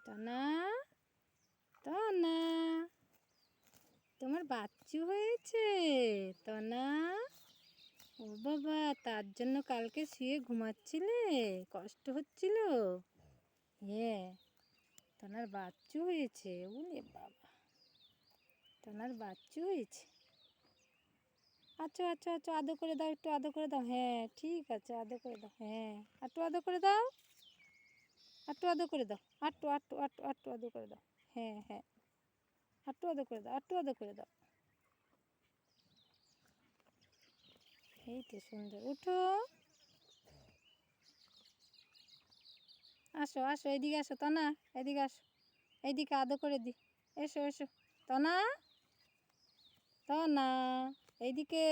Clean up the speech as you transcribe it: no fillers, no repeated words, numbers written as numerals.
তনা, তনা, তোমার বাচ্চু হয়েছে তনা? ও বাবা, তার জন্য কালকে শুয়ে ঘুমাচ্ছিলে, কষ্ট হচ্ছিল? হ্যাঁ, তনার বাচ্চু হয়েছে। ওরে বাবা, তনার বাচ্চু হয়েছে। আচ্ছা আচ্ছা আচ্ছা, আদর করে দাও, একটু আদর করে দাও। হ্যাঁ ঠিক আছে, আদর করে দাও। হ্যাঁ, একটু আদর করে দাও, একটু আদর করে দাও, আটটু আটটু আটটু আটটু আদর করে দাও। হ্যাঁ হ্যাঁ, একটু আদর করে দাও, একটু আদর করে দাও। এই তো সুন্দর, উঠো, আসো আসো, এইদিকে আসো তনা, এদিকে আসো, এইদিকে আদর করে দি। এসো এসো তনা, তনা, এইদিকে।